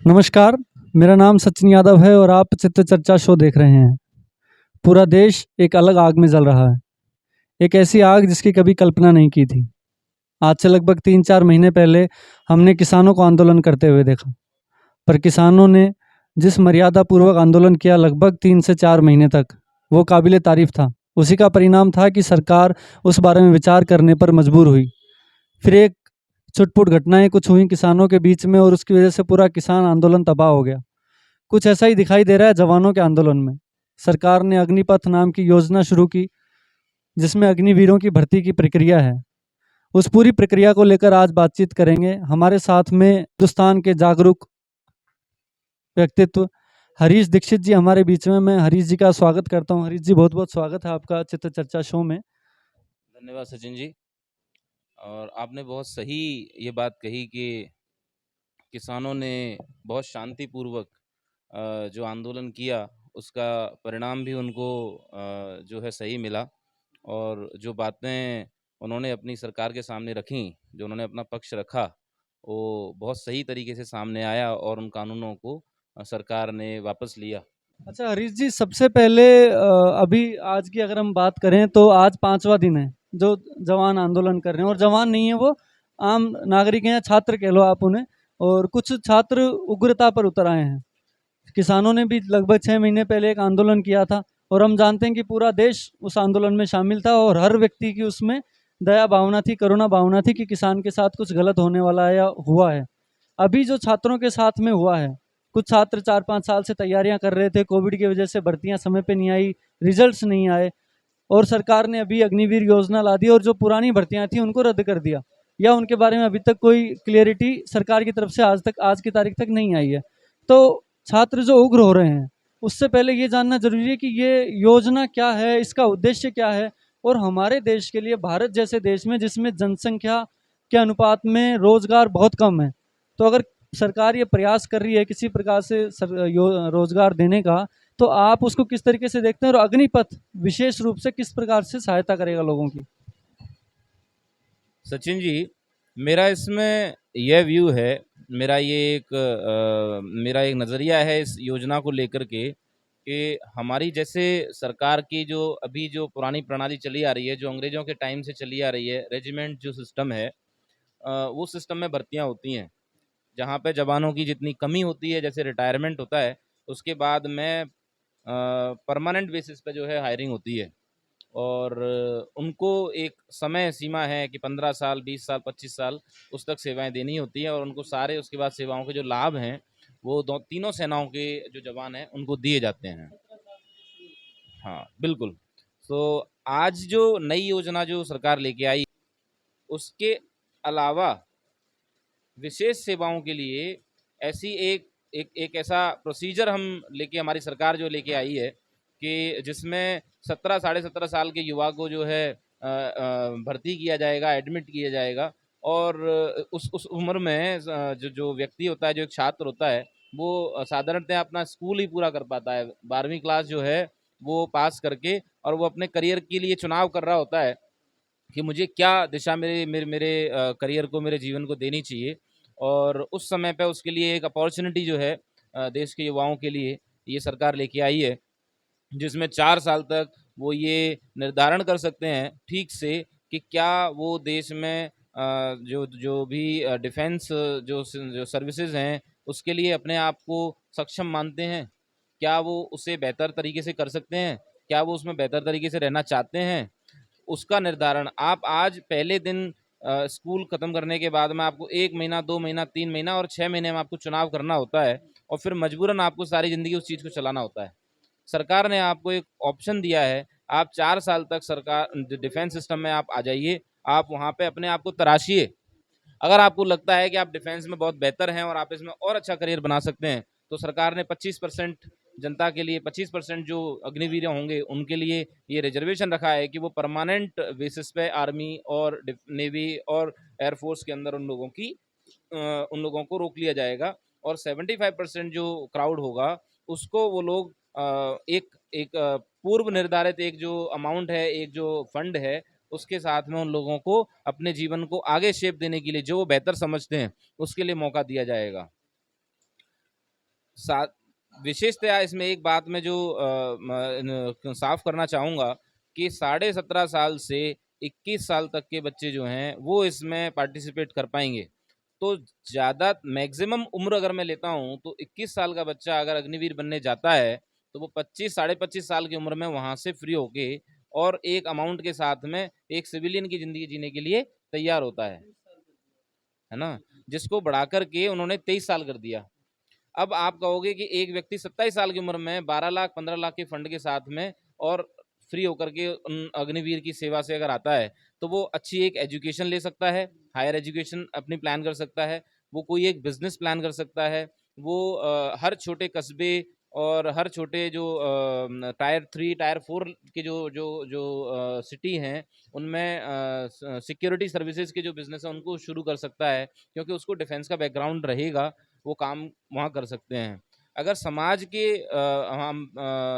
नमस्कार, मेरा नाम सचिन यादव है और आप चित्र चर्चा शो देख रहे हैं। पूरा देश एक अलग आग में जल रहा है। एक ऐसी आग जिसकी कभी कल्पना नहीं की थी। आज से लगभग 3-4 महीने पहले हमने किसानों को आंदोलन करते हुए देखा। पर किसानों ने जिस मर्यादापूर्वक आंदोलन किया लगभग 3 से 4 महीने तक, वो काबिले तारीफ़ था। उसी का परिणाम था कि सरकार उस बारे में विचार करने पर मजबूर हुई। फिर एक छुटपुट घटनाएँ कुछ हुईं किसानों के बीच में और उसकी वजह से पूरा किसान आंदोलन तबाह हो गया। कुछ ऐसा ही दिखाई दे रहा है जवानों के आंदोलन में। सरकार ने अग्निपथ नाम की योजना शुरू की, जिसमें अग्निवीरों की भर्ती की प्रक्रिया है। उस पूरी प्रक्रिया को लेकर आज बातचीत करेंगे। हमारे साथ में हिंदुस्तान के जागरूक व्यक्तित्व हरीश दीक्षित जी हमारे बीच में। मैं हरीश जी का स्वागत करता हूँ। हरीश जी, बहुत बहुत स्वागत है आपका चित्र चर्चा शो में। धन्यवाद सचिन जी। और आपने बहुत सही ये बात कही कि किसानों ने बहुत शांतिपूर्वक जो आंदोलन किया उसका परिणाम भी उनको जो है सही मिला। और जो बातें उन्होंने अपनी सरकार के सामने रखी, जो उन्होंने अपना पक्ष रखा, वो बहुत सही तरीके से सामने आया और उन कानूनों को सरकार ने वापस लिया। अच्छा हरीश जी, सबसे पहले अभी आज की अगर हम बात करें तो आज 5वां दिन है जो जवान आंदोलन कर रहे हैं। और जवान नहीं है वो, आम नागरिक हैं, छात्र कह लो आप उन्हें। और कुछ छात्र उग्रता पर उतर आए हैं। किसानों ने भी लगभग 6 महीने पहले एक आंदोलन किया था और हम जानते हैं कि पूरा देश उस आंदोलन में शामिल था और हर व्यक्ति की उसमें दया भावना थी, करुणा भावना थी कि किसान के साथ कुछ गलत होने वाला है या हुआ है। अभी जो छात्रों के साथ में हुआ है, कुछ छात्र 4-5 साल से तैयारियां कर रहे थे, कोविड की वजह से भर्तियां समय पे नहीं आई, रिजल्ट्स नहीं आए और सरकार ने अभी अग्निवीर योजना ला दी और जो पुरानी भर्तियां थी उनको रद्द कर दिया, या उनके बारे में अभी तक कोई क्लियरिटी सरकार की तरफ से आज की तारीख तक नहीं आई है। तो छात्र जो उग्र हो रहे हैं, उससे पहले ये जानना जरूरी है कि ये योजना क्या है, इसका उद्देश्य क्या है। और हमारे देश के लिए, भारत जैसे देश में जिसमें जनसंख्या के अनुपात में रोजगार बहुत कम है, तो अगर सरकार ये प्रयास कर रही है किसी प्रकार से रोजगार देने का, तो आप उसको किस तरीके से देखते हैं और अग्निपथ विशेष रूप से किस प्रकार से सहायता करेगा लोगों की? सचिन जी, मेरा इसमें यह व्यू है, मेरा एक नज़रिया है इस योजना को लेकर के कि हमारी जैसे सरकार की जो अभी जो पुरानी प्रणाली चली आ रही है, जो अंग्रेज़ों के टाइम से चली आ रही है, रेजिमेंट जो सिस्टम है, वो सिस्टम में भर्तियां होती हैं, जहाँ पे जवानों की जितनी कमी होती है, जैसे रिटायरमेंट होता है, उसके बाद में परमानेंट बेसिस पे जो है हायरिंग होती है। और उनको एक समय सीमा है कि 15 साल, 20 साल, 25 साल उस तक सेवाएं देनी होती हैं और उनको सारे उसके बाद सेवाओं के जो लाभ हैं वो दो तीनों सेनाओं के जो जवान हैं उनको दिए जाते हैं। हाँ, बिल्कुल। तो आज जो नई योजना जो सरकार लेके आई, उसके अलावा विशेष सेवाओं के लिए ऐसी एक एक एक ऐसा प्रोसीजर हम लेके हमारी सरकार जो लेके आई है कि जिसमें 17 साढ़े 17 साल के युवा को जो है भर्ती किया जाएगा, एडमिट किया जाएगा। और उस उम्र में जो जो व्यक्ति होता है, जो एक छात्र होता है, वो साधारणतः अपना स्कूल ही पूरा कर पाता है, 12वीं क्लास जो है वो पास करके, और वो अपने करियर के लिए चुनाव कर रहा होता है कि मुझे क्या दिशा मेरे मेरे मेरे करियर को, मेरे जीवन को देनी चाहिए। और उस समय पे उसके लिए एक अपॉर्चुनिटी जो है देश के युवाओं के लिए ये सरकार लेके आई है, जिसमें 4 साल तक वो ये निर्धारण कर सकते हैं ठीक से कि क्या वो देश में जो जो भी डिफेंस जो सर्विसेज हैं उसके लिए अपने आप को सक्षम मानते हैं, क्या वो उसे बेहतर तरीके से कर सकते हैं, क्या वो उसमें बेहतर तरीके से रहना चाहते हैं। उसका निर्धारण आप आज पहले दिन स्कूल खत्म करने के बाद में आपको 1 महीना, 2 महीना, 3 महीना और 6 महीने में आपको चुनाव करना होता है और फिर मजबूरन आपको सारी ज़िंदगी उस चीज़ को चलाना होता है। सरकार ने आपको एक ऑप्शन दिया है, आप 4 साल तक सरकार डिफेंस सिस्टम में आप आ जाइए, आप वहाँ पे अपने आप को तराशिए। अगर आपको लगता है कि आप डिफेंस में बहुत बेहतर हैं और आप इसमें और अच्छा करियर बना सकते हैं, तो सरकार ने 25% जनता के लिए, 25% जो अग्निवीर होंगे उनके लिए ये रिजर्वेशन रखा है कि वो परमानेंट बेसिस पे आर्मी और नेवी और एयरफोर्स के अंदर उन लोगों को रोक लिया जाएगा। और 75% जो क्राउड होगा उसको वो लोग एक पूर्व निर्धारित एक जो अमाउंट है, एक जो फंड है, उसके साथ में उन लोगों को अपने जीवन को आगे शेप देने के लिए जो वो बेहतर समझते हैं उसके लिए मौका दिया जाएगा। सा विशेषतया इसमें एक बात मैं जो साफ करना चाहूँगा कि 17.5 साल से 21 साल तक के बच्चे जो हैं वो इसमें पार्टिसिपेट कर पाएंगे। तो ज़्यादा मैक्सिमम उम्र अगर मैं लेता हूँ तो 21 साल का बच्चा अगर अग्निवीर बनने जाता है तो वो 25 साढ़े 25 साल की उम्र में वहाँ से फ्री होके और एक अमाउंट के साथ में एक सिविलियन की ज़िंदगी जीने के लिए तैयार होता है ना? जिसको बढ़ा कर के उन्होंने 23 साल कर दिया। अब आप कहोगे कि एक व्यक्ति 27 साल की उम्र में 12 लाख 15 लाख के फंड के साथ में और फ्री होकर के उन अग्निवीर की सेवा से अगर आता है तो वो अच्छी एक एजुकेशन ले सकता है, हायर एजुकेशन अपनी प्लान कर सकता है, वो कोई एक बिजनेस प्लान कर सकता है, वो हर छोटे कस्बे और हर छोटे जो टायर 3 टायर 4 के जो जो जो सिटी हैं उनमें सिक्योरिटी सर्विसेज के जो बिजनेस है उनको शुरू कर सकता है, क्योंकि उसको डिफेंस का बैकग्राउंड रहेगा, वो काम वहाँ कर सकते हैं। अगर समाज के हम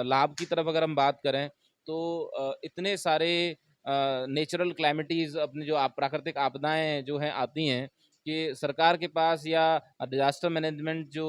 लाभ की तरफ अगर हम बात करें तो इतने सारे नेचुरल क्लैमिटीज़ अपनी जो प्राकृतिक आपदाएँ जो हैं आती हैं कि सरकार के पास या डिज़ास्टर मैनेजमेंट जो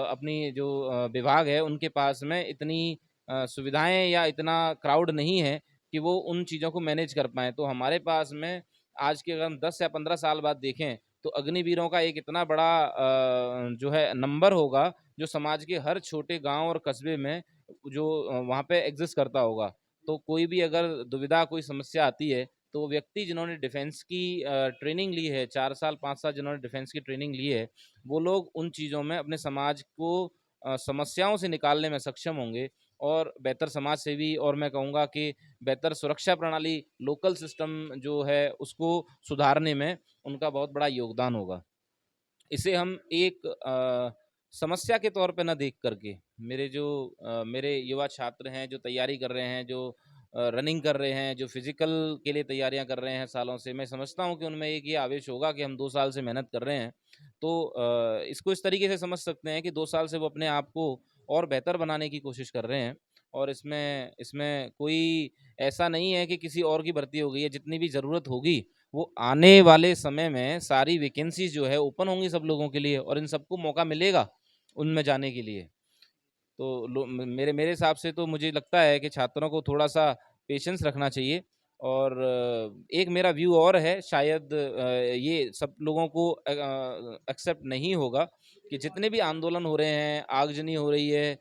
अपनी जो विभाग है उनके पास में इतनी सुविधाएँ या इतना क्राउड नहीं है कि वो उन चीज़ों को मैनेज कर पाएँ। तो हमारे पास में आज के अगर हम 10 या 15 साल बाद देखें तो अग्निवीरों का एक इतना बड़ा जो है नंबर होगा जो समाज के हर छोटे गांव और कस्बे में जो वहाँ पे एग्जिस्ट करता होगा। तो कोई भी अगर दुविधा कोई समस्या आती है तो वो व्यक्ति जिन्होंने डिफेंस की ट्रेनिंग ली है, 4 साल 5 साल जिन्होंने डिफेंस की ट्रेनिंग ली है, वो लोग उन चीज़ों में अपने समाज को समस्याओं से निकालने में सक्षम होंगे और बेहतर समाज सेवी और मैं कहूँगा कि बेहतर सुरक्षा प्रणाली लोकल सिस्टम जो है उसको सुधारने में उनका बहुत बड़ा योगदान होगा। इसे हम एक समस्या के तौर पे ना देख करके मेरे युवा छात्र हैं जो तैयारी कर रहे हैं, जो रनिंग कर रहे हैं, जो फिजिकल के लिए तैयारियां कर रहे हैं सालों से, मैं समझता हूं कि उनमें एक ये आवेश होगा कि हम 2 साल से मेहनत कर रहे हैं। तो इसको इस तरीके से समझ सकते हैं कि 2 साल से वो अपने आप को और बेहतर बनाने की कोशिश कर रहे हैं और इसमें इसमें कोई ऐसा नहीं है कि किसी और की भर्ती हो गई है। जितनी भी ज़रूरत होगी वो आने वाले समय में सारी वैकेंसीज जो है ओपन होंगी सब लोगों के लिए और इन सबको मौका मिलेगा उनमें जाने के लिए। तो मेरे मेरे हिसाब से तो मुझे लगता है कि छात्रों को थोड़ा सा पेशेंस रखना चाहिए और एक मेरा व्यू और है, शायद ये सब लोगों को एक्सेप्ट नहीं होगा कि जितने भी आंदोलन हो रहे हैं, आगजनी हो रही है,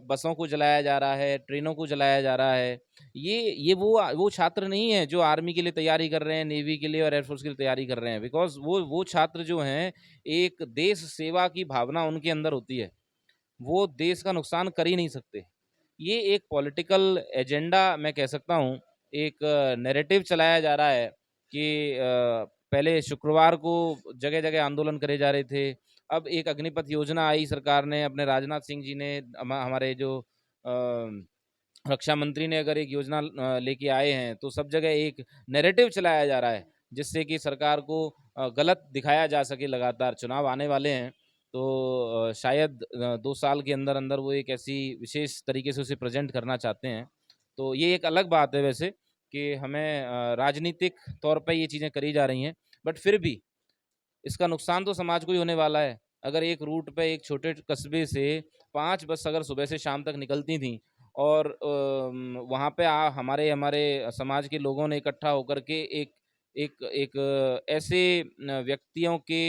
बसों को जलाया जा रहा है, ट्रेनों को जलाया जा रहा है, ये वो छात्र नहीं है जो आर्मी के लिए तैयारी कर रहे हैं, नेवी के लिए और एयरफोर्स के लिए तैयारी कर रहे हैं। बिकॉज वो छात्र जो हैं एक देश सेवा की भावना उनके अंदर होती है, वो देश का नुकसान कर ही नहीं सकते। ये एक पॉलिटिकल एजेंडा मैं कह सकता हूँ, एक नैरेटिव चलाया जा रहा है कि पहले शुक्रवार को जगह-जगह आंदोलन करे जा रहे थे। अब एक अग्निपथ योजना आई सरकार ने, अपने राजनाथ सिंह जी ने हमारे जो रक्षा मंत्री ने अगर एक योजना लेके आए हैं तो सब जगह एक नैरेटिव चलाया जा रहा है जिससे कि सरकार को गलत दिखाया जा सके। लगातार चुनाव आने वाले हैं तो शायद 2 साल के अंदर अंदर वो एक ऐसी विशेष तरीके से उसे प्रेजेंट करना चाहते हैं। तो ये एक अलग बात है वैसे कि हमें राजनीतिक तौर पे ये चीज़ें करी जा रही हैं, बट फिर भी इसका नुकसान तो समाज को ही होने वाला है। अगर एक रूट पे एक छोटे कस्बे से 5 बस अगर सुबह से शाम तक निकलती थी और वहाँ पे हमारे हमारे समाज के लोगों ने इकट्ठा होकर के एक एक एक ऐसे व्यक्तियों के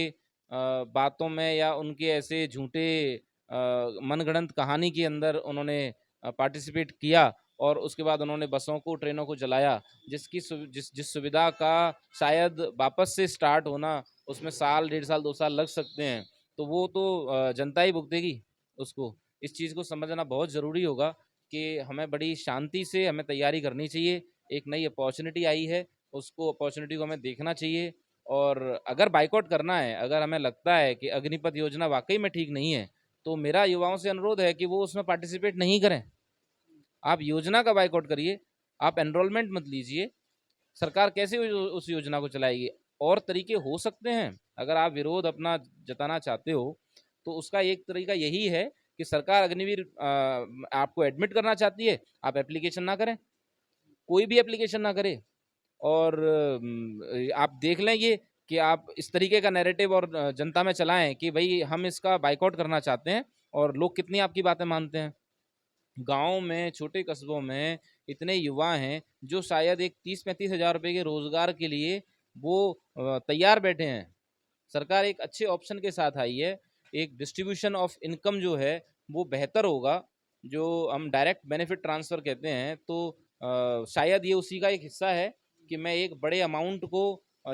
बातों में या उनके ऐसे झूठे मनगढ़ंत कहानी के अंदर उन्होंने पार्टिसिपेट किया और उसके बाद उन्होंने बसों को, ट्रेनों को जलाया, जिस सुविधा का शायद वापस से स्टार्ट होना उसमें साल, 1.5 साल, 2 साल लग सकते हैं। तो वो तो जनता ही भुगतेगी उसको। इस चीज़ को समझना बहुत ज़रूरी होगा कि हमें बड़ी शांति से हमें तैयारी करनी चाहिए। एक नई अपॉर्च्युनिटी आई है, उसको अपॉर्च्युनिटी को हमें देखना चाहिए और अगर बायकॉट करना है, अगर हमें लगता है कि अग्निपथ योजना वाक़ई में ठीक नहीं है, तो मेरा युवाओं से अनुरोध है कि वो उसमें पार्टिसिपेट नहीं करें। आप योजना का बायकॉट करिए, आप एनरोलमेंट मत लीजिए। सरकार कैसे उस योजना को चलाएगी? और तरीके हो सकते हैं। अगर आप विरोध अपना जताना चाहते हो, तो उसका एक तरीका यही है कि सरकार अग्निवीर आपको एडमिट करना चाहती है, आप एप्लीकेशन ना करें, कोई भी एप्लीकेशन ना करें और आप देख लें ये कि आप इस तरीके का नैरेटिव और जनता में चलाएँ कि भई हम इसका बायकॉट करना चाहते हैं और लोग कितनी आपकी बातें मानते हैं। गाँव में, छोटे कस्बों में इतने युवा हैं जो शायद एक 30-35 हज़ार रुपए के रोज़गार के लिए वो तैयार बैठे हैं। सरकार एक अच्छे ऑप्शन के साथ आई है। एक डिस्ट्रीब्यूशन ऑफ इनकम जो है वो बेहतर होगा, जो हम डायरेक्ट बेनिफिट ट्रांसफ़र कहते हैं, तो शायद ये उसी का एक हिस्सा है कि मैं एक बड़े अमाउंट को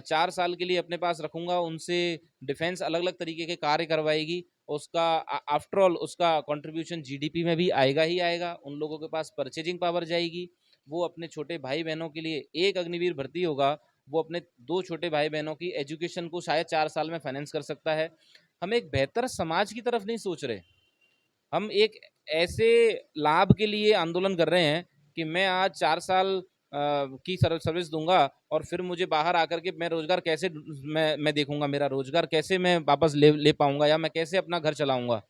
4 साल के लिए अपने पास रखूँगा, उनसे डिफेंस अलग-अलग तरीके के कार्य करवाएगी। उसका आफ्टर ऑल उसका कंट्रीब्यूशन जीडीपी में भी आएगा ही आएगा। उन लोगों के पास परचेजिंग पावर जाएगी। वो अपने छोटे भाई-बहनों के लिए एक अग्निवीर भर्ती होगा, वो अपने 2 छोटे भाई-बहनों की एजुकेशन को शायद 4 साल में फाइनेंस कर सकता है। हम एक बेहतर समाज की तरफ नहीं सोच रहे। हम एक ऐसे लाभ के लिए आंदोलन कर रहे हैं कि मैं आज 4 साल की सर्विस दूँगा और फिर मुझे बाहर आकर के मैं रोज़गार कैसे मैं देखूँगा, मेरा रोज़गार कैसे मैं वापस ले ले पाऊँगा या मैं कैसे अपना घर चलाऊँगा।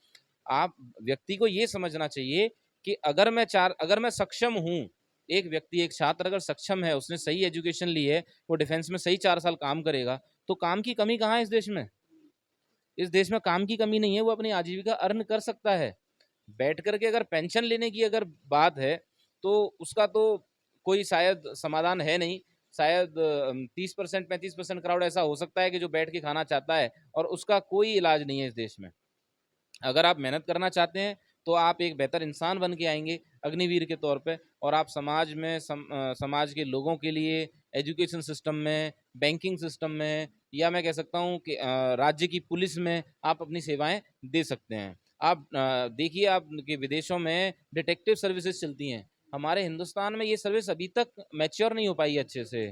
आप व्यक्ति को ये समझना चाहिए कि अगर मैं सक्षम हूँ, एक व्यक्ति, एक छात्र अगर सक्षम है, उसने सही एजुकेशन ली है, वो डिफेंस में सही 4 साल काम करेगा, तो काम की कमी कहाँ है इस देश में? इस देश में काम की कमी नहीं है, वो अपनी आजीविका अर्न कर सकता है। बैठ कर के अगर पेंशन लेने की अगर बात है, तो उसका तो कोई शायद समाधान है नहीं। शायद 30% 35% क्राउड ऐसा हो सकता है कि जो बैठ के खाना चाहता है और उसका कोई इलाज नहीं है इस देश में। अगर आप मेहनत करना चाहते हैं, तो आप एक बेहतर इंसान बन के आएँगे अग्निवीर के तौर पे और आप समाज में समाज के लोगों के लिए एजुकेशन सिस्टम में, बैंकिंग सिस्टम में या मैं कह सकता हूँ कि राज्य की पुलिस में आप अपनी सेवाएँ दे सकते हैं। आप देखिए आप कि विदेशों में डिटेक्टिव सर्विसेज़ चलती हैं। हमारे हिंदुस्तान में ये सर्विस अभी तक मैच्योर नहीं हो पाई है अच्छे से।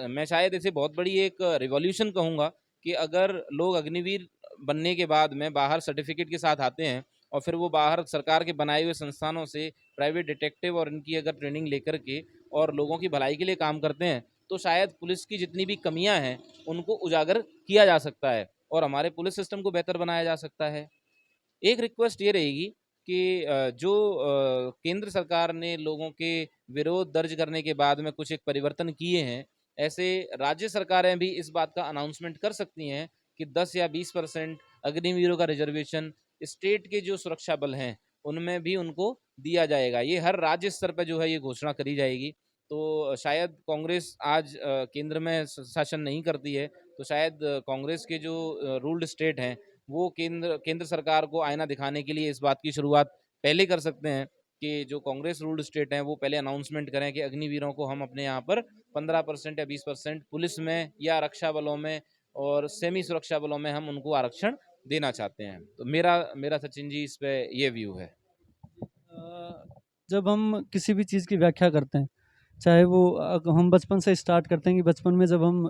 मैं शायद इसे बहुत बड़ी एक रिवॉल्यूशन कहूँगा कि अगर लोग अग्निवीर बनने के बाद में बाहर सर्टिफिकेट के साथ आते हैं और फिर वो बाहर सरकार के बनाए हुए संस्थानों से प्राइवेट डिटेक्टिव और इनकी अगर ट्रेनिंग लेकर के और लोगों की भलाई के लिए काम करते हैं, तो शायद पुलिस की जितनी भी कमियां हैं उनको उजागर किया जा सकता है और हमारे पुलिस सिस्टम को बेहतर बनाया जा सकता है। एक रिक्वेस्ट ये रहेगी कि जो केंद्र सरकार ने लोगों के विरोध दर्ज करने के बाद में कुछ एक परिवर्तन किए हैं, ऐसे राज्य सरकारें भी इस बात का अनाउंसमेंट कर सकती हैं कि 10 या 20% अग्निवीरों का रिजर्वेशन स्टेट के जो सुरक्षा बल हैं, उनमें भी उनको दिया जाएगा। ये हर राज्य स्तर पे जो है ये घोषणा करी जाएगी। तो शायद कांग्रेस आज केंद्र में शासन नहीं करती है, तो शायद कांग्रेस के जो रूल्ड स्टेट हैं, वो केंद्र केंद्र सरकार को आईना दिखाने के लिए इस बात की शुरुआत पहले कर सकते हैं कि जो कांग्रेस रूल्ड स्टेट हैं वो पहले अनाउंसमेंट करें कि अग्निवीरों को हम अपने यहाँ पर 15% या 20% पुलिस में या रक्षा बलों में और सेमी सुरक्षा बलों में हम उनको आरक्षण देना चाहते हैं। तो मेरा मेरा सचिन जी इस पे ये व्यू है। जब हम किसी भी चीज़ की व्याख्या करते हैं, चाहे वो हम बचपन से स्टार्ट करते हैं कि बचपन में जब हम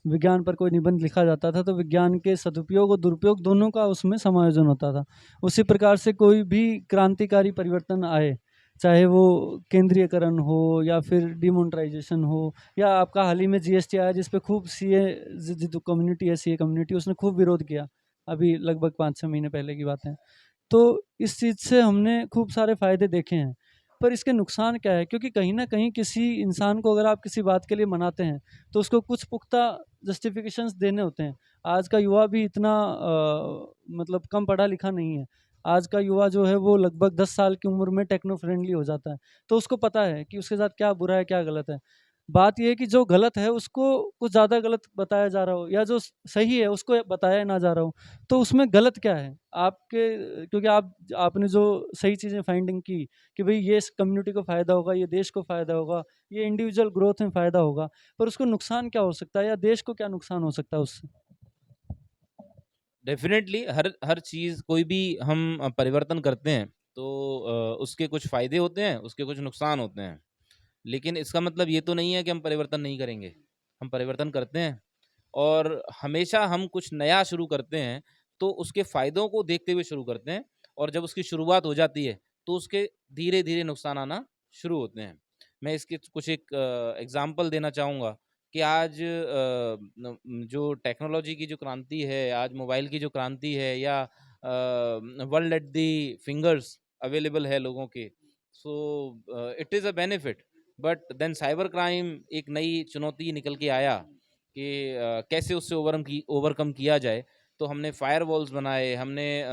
विज्ञान पर कोई निबंध लिखा जाता था, तो विज्ञान के सदुपयोग और दुरुपयोग दोनों का उसमें समायोजन होता था। उसी प्रकार से कोई भी क्रांतिकारी परिवर्तन आए, चाहे वो केंद्रीयकरण हो या फिर डिमोनेटाइजेशन हो या आपका हाल ही में जीएसटी आया, जिस पे खूब सीए जो कम्युनिटी है, सीए कम्युनिटी, उसने खूब विरोध किया। अभी लगभग 5-6 महीने पहले की बात है। तो इस चीज़ से हमने खूब सारे फ़ायदे देखे हैं, पर इसके नुकसान क्या है? क्योंकि कहीं न कहीं किसी इंसान को अगर आप किसी बात के लिए मनाते हैं, तो उसको कुछ पुख्ता जस्टिफ़िकेशंस देने होते हैं। आज का युवा भी इतना मतलब कम पढ़ा-लिखा नहीं है। आज का युवा जो है वो लगभग 10 साल की उम्र में टेक्नो फ्रेंडली हो जाता है। तो उसको पता है कि उसके साथ क्या बुरा है, क्या गलत है। बात ये है कि जो गलत है उसको कुछ ज़्यादा गलत बताया जा रहा हो या जो सही है उसको बताया ना जा रहा हो, तो उसमें गलत क्या है? आपके क्योंकि आपने जो सही चीज़ें फाइंडिंग की कि भई ये इस कम्युनिटी को फ़ायदा होगा, ये देश को फ़ायदा होगा, ये इंडिविजुअल ग्रोथ में फ़ायदा होगा, पर उसको नुकसान क्या हो सकता है या देश को क्या नुकसान हो सकता है उससे? डेफ़िनेटली हर हर चीज़ कोई भी हम परिवर्तन करते हैं तो उसके कुछ फ़ायदे होते हैं, उसके कुछ नुकसान होते हैं। लेकिन इसका मतलब ये तो नहीं है कि हम परिवर्तन नहीं करेंगे। हम परिवर्तन करते हैं और हमेशा हम कुछ नया शुरू करते हैं, तो उसके फ़ायदों को देखते हुए शुरू करते हैं और जब उसकी शुरुआत हो जाती है, तो उसके धीरे-धीरे नुकसान आना शुरू होते हैं। मैं इसके कुछ एक एग्ज़ाम्पल देना चाहूँगा कि आज जो टेक्नोलॉजी की जो क्रांति है, आज मोबाइल की जो क्रांति है या world at the fingers available है लोगों के, so it is a benefit. But then cyber crime एक नई चुनौती निकल के आया कि कैसे उससे ओवरकम किया जाए। तो हमने फायर वॉल्स बनाए, हमने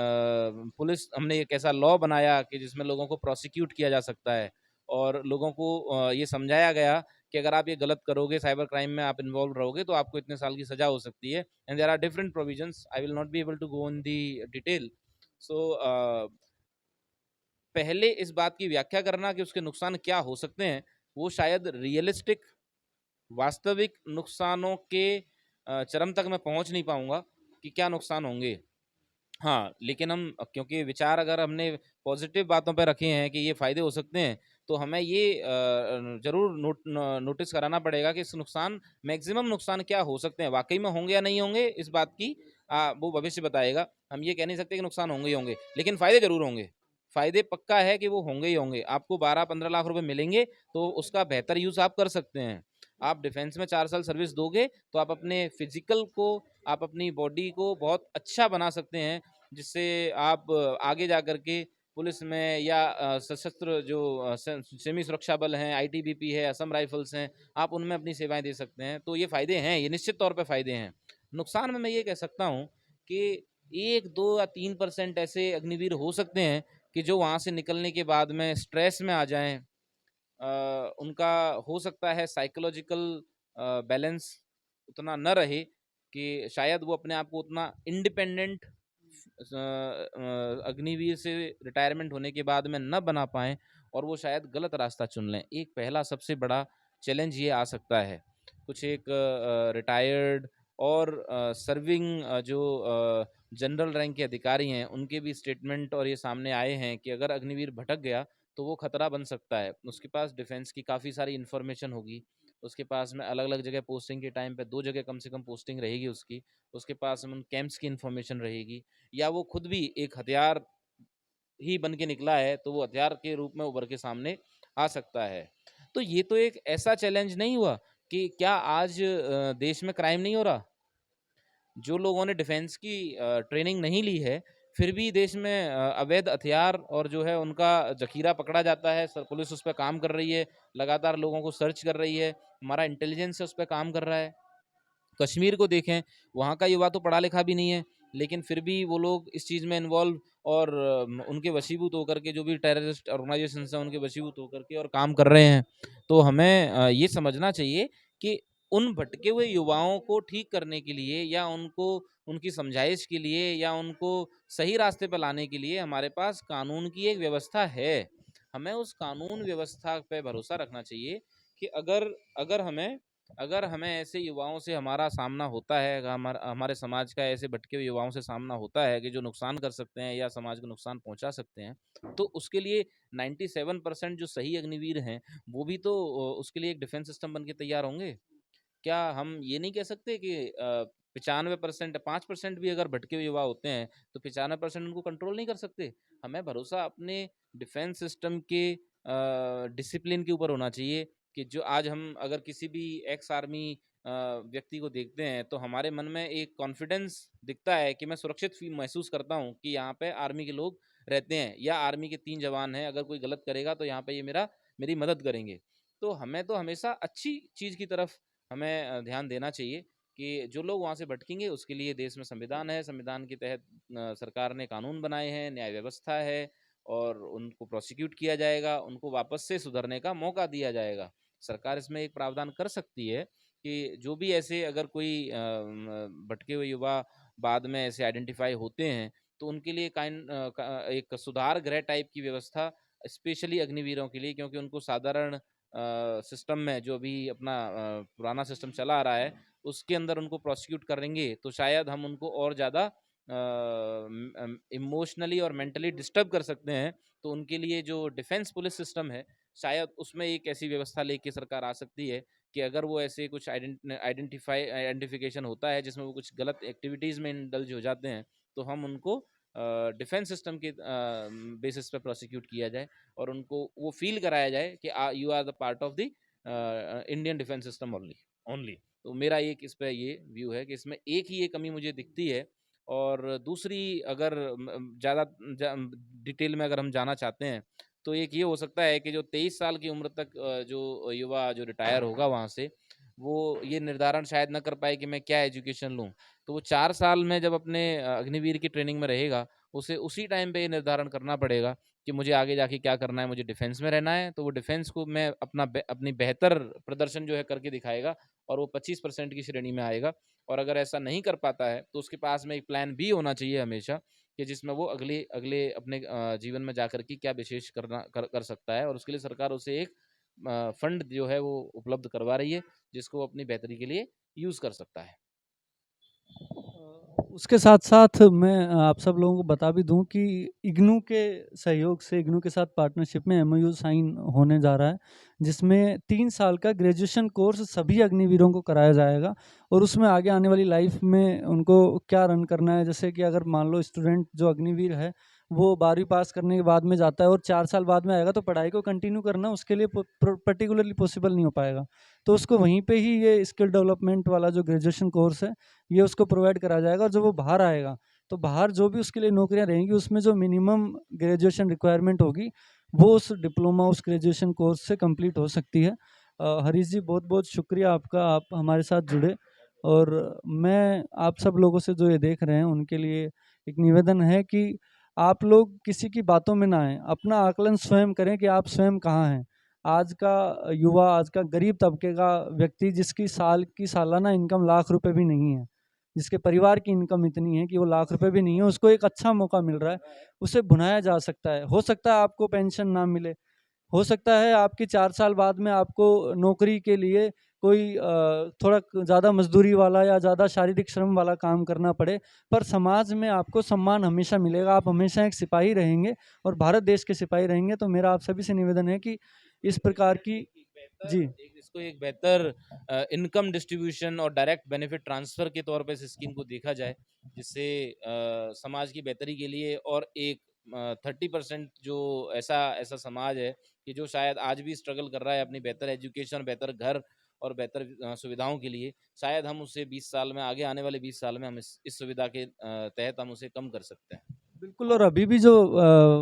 पुलिस हमने एक ऐसा लॉ बनाया कि जिसमें लोगों को प्रोसिक्यूट किया जा सकता है और लोगों को ये समझाया गया कि अगर आप ये गलत करोगे, साइबर क्राइम में आप इन्वॉल्व रहोगे तो आपको इतने साल की सजा हो सकती है। And there are different provisions, I will not be able to go in the detail. So पहले इस बात की व्याख्या करना कि उसके नुकसान क्या हो सकते हैं, वो शायद रियलिस्टिक वास्तविक नुकसानों के चरम तक मैं पहुंच नहीं पाऊंगा कि क्या नुकसान होंगे। हाँ, लेकिन हम क्योंकि विचार अगर हमने पॉजिटिव बातों पे रखे हैं कि ये फ़ायदे हो सकते हैं, तो हमें ये ज़रूर नोटिस कराना पड़ेगा कि इस नुकसान मैक्सिमम नुकसान क्या हो सकते हैं। वाक़ई में होंगे या नहीं होंगे, इस बात की वो भविष्य बताएगा। हम ये कह नहीं सकते कि नुकसान होंगे ही होंगे, लेकिन फ़ायदे ज़रूर होंगे। फ़ायदे पक्का है कि वो होंगे ही होंगे। आपको 12-15 लाख रुपए मिलेंगे, तो उसका बेहतर यूज़ आप कर सकते हैं। आप डिफेंस में 4 साल सर्विस दोगे, तो आप अपने फ़िज़िकल को, आप अपनी बॉडी को बहुत अच्छा बना सकते हैं, जिससे आप आगे जा कर के पुलिस में या सशस्त्र जो सेमी सुरक्षा बल हैं, आईटीबीपी है, असम राइफल्स हैं, आप उनमें अपनी सेवाएँ दे सकते हैं। तो ये फ़ायदे हैं, ये निश्चित तौर पे फ़ायदे हैं। नुकसान में मैं ये कह सकता हूँ कि 1, 2 या 3% ऐसे अग्निवीर हो सकते हैं कि जो वहाँ से निकलने के बाद में स्ट्रेस में आ जाएँ। उनका हो सकता है साइकोलॉजिकल बैलेंस उतना न रहे कि शायद वो अपने आप को उतना इंडिपेंडेंट अग्निवीर से रिटायरमेंट होने के बाद में न बना पाएँ और वो शायद गलत रास्ता चुन लें। एक पहला सबसे बड़ा चैलेंज ये आ सकता है। कुछ एक रिटायर्ड और सर्विंग जो जनरल रैंक के अधिकारी हैं, उनके भी स्टेटमेंट और ये सामने आए हैं कि अगर अग्निवीर भटक गया तो वो खतरा बन सकता है। उसके पास डिफेंस की काफ़ी सारी इन्फॉर्मेशन होगी, उसके पास में अलग-अलग जगह पोस्टिंग के टाइम पे 2 जगह कम से कम पोस्टिंग रहेगी उसकी, उसके पास में उन कैंप्स की इन्फॉर्मेशन रहेगी, या वो खुद भी एक हथियार ही बन के निकला है, तो वो हथियार के रूप में उभर के सामने आ सकता है। तो ये तो एक ऐसा चैलेंज नहीं हुआ कि क्या आज देश में क्राइम नहीं हो रहा? जो लोगों ने डिफेंस की ट्रेनिंग नहीं ली है, फिर भी देश में अवैध हथियार और जो है उनका ज़खीरा पकड़ा जाता है। पुलिस उस पे काम कर रही है, लगातार लोगों को सर्च कर रही है, हमारा इंटेलिजेंस उस पे काम कर रहा है। कश्मीर को देखें, वहाँ का युवा तो पढ़ा लिखा भी नहीं है, लेकिन फिर भी वो लोग इस चीज़ में इन्वॉल्व और उनके वशीभूत होकर के, जो भी टेररिस्ट ऑर्गेनाइजेशंस हैं उनके वशीभूत होकर के और काम कर रहे हैं। तो हमें ये समझना चाहिए कि उन भटके हुए युवाओं को ठीक करने के लिए, या उनको उनकी समझाइश के लिए, या उनको सही रास्ते पर लाने के लिए हमारे पास कानून की एक व्यवस्था है। हमें उस कानून व्यवस्था पे भरोसा रखना चाहिए कि अगर अगर हमें अगर हमें ऐसे युवाओं से हमारा सामना होता है, अगर हमारे समाज का ऐसे भटके हुए युवाओं से सामना होता है कि जो नुकसान कर सकते हैं या समाज को नुकसान पहुंचा सकते हैं, तो उसके लिए 97% जो सही अग्निवीर हैं, वो भी तो उसके लिए एक डिफेंस सिस्टम बन के तैयार होंगे। क्या हम ये नहीं कह सकते कि 95%, 5% भी अगर भटके हुए युवा होते हैं, तो 95% उनको कंट्रोल नहीं कर सकते? हमें भरोसा अपने डिफेंस सिस्टम के डिसिप्लिन के ऊपर होना चाहिए कि जो आज हम अगर किसी भी एक्स आर्मी व्यक्ति को देखते हैं, तो हमारे मन में एक कॉन्फिडेंस दिखता है कि मैं सुरक्षित फील महसूस करता हूँ कि यहाँ पे आर्मी के लोग रहते हैं, या आर्मी के 3 जवान हैं, अगर कोई गलत करेगा तो यहाँ पे ये मेरी मदद करेंगे। तो हमें तो हमेशा अच्छी चीज़ की तरफ हमें ध्यान देना चाहिए कि जो लोग वहाँ से भटकेंगे उसके लिए देश में संविधान है, संविधान के तहत सरकार ने कानून बनाए हैं, न्याय व्यवस्था है, और उनको प्रोसिक्यूट किया जाएगा, उनको वापस से सुधरने का मौका दिया जाएगा। सरकार इसमें एक प्रावधान कर सकती है कि जो भी ऐसे अगर कोई भटके हुए युवा बाद में ऐसे आइडेंटिफाई होते हैं, तो उनके लिए एक सुधार गृह टाइप की व्यवस्था स्पेशली अग्निवीरों के लिए, क्योंकि उनको साधारण सिस्टम में जो अभी अपना पुराना सिस्टम चला आ रहा है, उसके अंदर उनको प्रोसिक्यूट करेंगे तो शायद हम उनको और ज़्यादा इमोशनली और मेंटली डिस्टर्ब कर सकते हैं। तो उनके लिए जो डिफेंस पुलिस सिस्टम है, शायद उसमें एक ऐसी व्यवस्था लेके सरकार आ सकती है कि अगर वो ऐसे कुछ आइडेंटिफिकेशन होता है जिसमें वो कुछ गलत एक्टिविटीज़ में इंडल्ज हो जाते हैं, तो हम उनको डिफेंस सिस्टम के बेसिस पे प्रोसिक्यूट किया जाए और उनको वो फील कराया जाए कि you are the part of the Indian defence system only only. तो मेरा एक इस पे ये व्यू है कि इसमें एक ही ये कमी मुझे दिखती है। और दूसरी, अगर ज़्यादा डिटेल में अगर हम जाना चाहते हैं, तो एक ये हो सकता है कि जो 23 साल की उम्र तक जो युवा जो रिटायर होगा वहाँ से, वो ये निर्धारण शायद ना कर पाए कि मैं क्या एजुकेशन लूँ। तो वो 4 साल में जब अपने अग्निवीर की ट्रेनिंग में रहेगा, उसे उसी टाइम पे ये निर्धारण करना पड़ेगा कि मुझे आगे जाके क्या करना है, मुझे डिफेंस में रहना है, तो वो डिफेंस को मैं अपनी बेहतर प्रदर्शन जो है करके दिखाएगा और वो 25% की श्रेणी में आएगा। और अगर ऐसा नहीं कर पाता है, तो उसके पास में एक प्लान बी होना चाहिए हमेशा कि जिसमें वो अगले अगले अपने जीवन में जाकर के क्या विशेष कर सकता है, और उसके लिए सरकार उसे एक फंड जो है वो उपलब्ध करवा रही है, जिसको वो अपनी बेहतरी के लिए यूज़ कर सकता है। उसके साथ-साथ मैं आप सब लोगों को बता भी दूँ कि इग्नू के सहयोग से, इग्नू के साथ पार्टनरशिप में एमओयू साइन होने जा रहा है, जिसमें 3 साल का ग्रेजुएशन कोर्स सभी अग्निवीरों को कराया जाएगा और उसमें आगे आने वाली लाइफ में उनको क्या रन करना है। जैसे कि अगर मान लो स्टूडेंट जो अग्निवीर है, वो 12वीं पास करने के बाद में जाता है और 4 साल बाद में आएगा, तो पढ़ाई को कंटिन्यू करना उसके लिए पर्टिकुलरली पॉसिबल नहीं हो पाएगा। तो उसको वहीं पे ही ये स्किल डेवलपमेंट वाला जो ग्रेजुएशन कोर्स है, ये उसको प्रोवाइड करा जाएगा और जब वो बाहर आएगा, तो बाहर जो भी उसके लिए नौकरियाँ रहेंगी, उसमें जो मिनिमम ग्रेजुएशन रिक्वायरमेंट होगी, वो उस डिप्लोमा, उस ग्रेजुएशन कोर्स से कंप्लीट हो सकती है। हरीश जी, बहुत-बहुत शुक्रिया आपका, आप हमारे साथ जुड़े और मैं आप सब लोगों से जो ये देख रहे हैं, उनके लिए एक निवेदन है कि आप लोग किसी की बातों में ना आएँ, अपना आकलन स्वयं करें कि आप स्वयं कहाँ हैं। आज का युवा, आज का गरीब तबके का व्यक्ति जिसकी साल की सालाना इनकम लाख रुपए भी नहीं है, जिसके परिवार की इनकम इतनी है कि वो लाख रुपए भी नहीं है, उसको एक अच्छा मौका मिल रहा है, उसे भुनाया जा सकता है। हो सकता है आपको पेंशन ना मिले, हो सकता है आपकी 4 साल बाद में आपको नौकरी के लिए कोई थोड़ा ज़्यादा मज़दूरी वाला या ज़्यादा शारीरिक श्रम वाला काम करना पड़े, पर समाज में आपको सम्मान हमेशा मिलेगा, आप हमेशा एक सिपाही रहेंगे और भारत देश के सिपाही रहेंगे। तो मेरा आप सभी से निवेदन है कि इस प्रकार की जी। इसको एक बेहतर इनकम डिस्ट्रीब्यूशन और डायरेक्ट बेनिफिट ट्रांसफर के तौर पे इस स्कीम को देखा जाए, जिससे समाज की बेहतरी के लिए और एक 30% जो ऐसा ऐसा समाज है कि जो शायद आज भी स्ट्रगल कर रहा है अपनी बेहतर एजुकेशन, बेहतर घर और बेहतर सुविधाओं के लिए, शायद हम उसे 20 साल में, आगे आने वाले 20 साल में हम इस सुविधा के तहत हम उसे कम कर सकते हैं। बिल्कुल, और अभी भी जो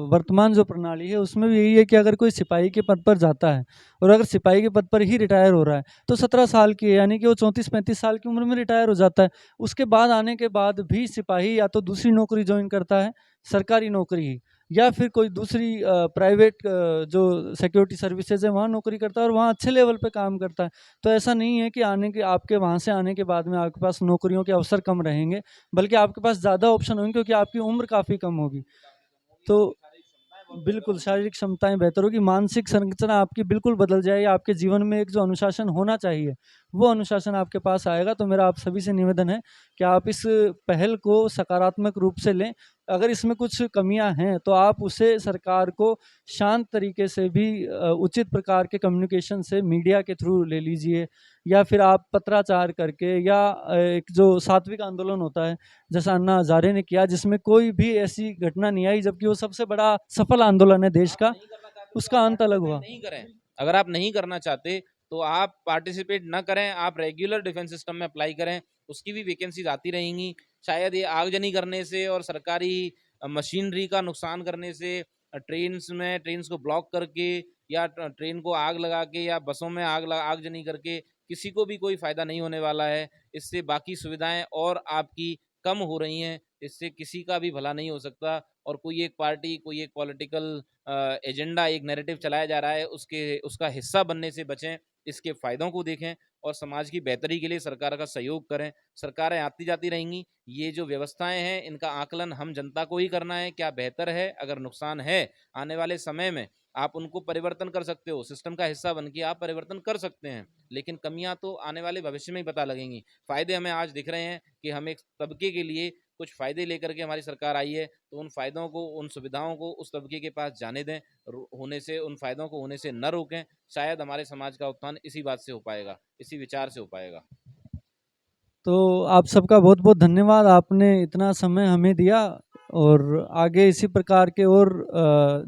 वर्तमान जो प्रणाली है, उसमें भी यही है कि अगर कोई सिपाही के पद पर जाता है और अगर सिपाही के पद पर ही रिटायर हो रहा है, तो 17 साल की है, यानी कि वो 34-35 साल की उम्र में रिटायर हो जाता है। उसके बाद आने के बाद भी सिपाही या तो दूसरी नौकरी जॉइन करता है, सरकारी नौकरी ही, या फिर कोई दूसरी प्राइवेट जो सिक्योरिटी सर्विसेज है, वहाँ नौकरी करता है और वहाँ अच्छे लेवल पे काम करता है। तो ऐसा नहीं है कि आने के आपके वहाँ से आने के बाद में आपके पास नौकरियों के अवसर कम रहेंगे, बल्कि आपके पास ज़्यादा ऑप्शन होंगे क्योंकि आपकी उम्र काफ़ी कम होगी। तो बिल्कुल, शारीरिक क्षमताएँ बेहतर होगी, मानसिक संरचना आपकी बिल्कुल बदल जाएगी, आपके जीवन में एक जो अनुशासन होना चाहिए, वो अनुशासन आपके पास आएगा। तो मेरा आप सभी से निवेदन है कि आप इस पहल को सकारात्मक रूप से लें। अगर इसमें कुछ कमियाँ हैं, तो आप उसे सरकार को शांत तरीके से भी उचित प्रकार के कम्युनिकेशन से मीडिया के थ्रू ले लीजिए, या फिर आप पत्राचार करके, या एक जो सात्विक आंदोलन होता है, जैसा अन्ना हज़ारे ने किया, जिसमें कोई भी ऐसी घटना नहीं आई, जबकि वो सबसे बड़ा सफल आंदोलन है देश का, उसका अंत अलग हुआ। नहीं करें, अगर आप नहीं करना चाहते तो आप पार्टिसिपेट ना करें, आप रेगुलर डिफेंस सिस्टम में अप्लाई करें, उसकी भी वैकेंसीज आती रहेंगी। शायद ये आगजनी करने से और सरकारी मशीनरी का नुकसान करने से, ट्रेन्स को ब्लॉक करके या ट्रेन को आग लगा के या बसों में आगजनी करके किसी को भी कोई फायदा नहीं होने वाला है। इससे बाकी सुविधाएं और आपकी कम हो रही हैं, इससे किसी का भी भला नहीं हो सकता। और कोई एक पार्टी, कोई एक पॉलिटिकल एजेंडा, एक नैरेटिव चलाया जा रहा है, उसका हिस्सा बनने से बचें, इसके फ़ायदों को देखें और समाज की बेहतरी के लिए सरकार का सहयोग करें। सरकारें आती जाती रहेंगी, ये जो व्यवस्थाएं हैं इनका आकलन हम जनता को ही करना है, क्या बेहतर है, अगर नुकसान है आने वाले समय में आप उनको परिवर्तन कर सकते हो, सिस्टम का हिस्सा बन के आप परिवर्तन कर सकते हैं, लेकिन कमियां तो आने वाले भविष्य में ही पता लगेंगी। फ़ायदे हमें आज दिख रहे हैं कि हम एक तबके के लिए कुछ फ़ायदे लेकर के हमारी सरकार आई है, तो उन फ़ायदों को, उन सुविधाओं को उस तबके के पास जाने दें, होने से, उन फ़ायदों को होने से न रोकें। शायद हमारे समाज का उत्थान इसी बात से हो पाएगा, इसी विचार से हो पाएगा। तो आप सबका बहुत-बहुत धन्यवाद, आपने इतना समय हमें दिया और आगे इसी प्रकार के और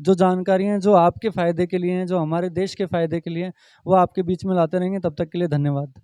जो जानकारियाँ जो आपके फ़ायदे के लिए हैं, जो हमारे देश के फ़ायदे के लिए हैं, वो आपके बीच में लाते रहेंगे। तब तक के लिए धन्यवाद।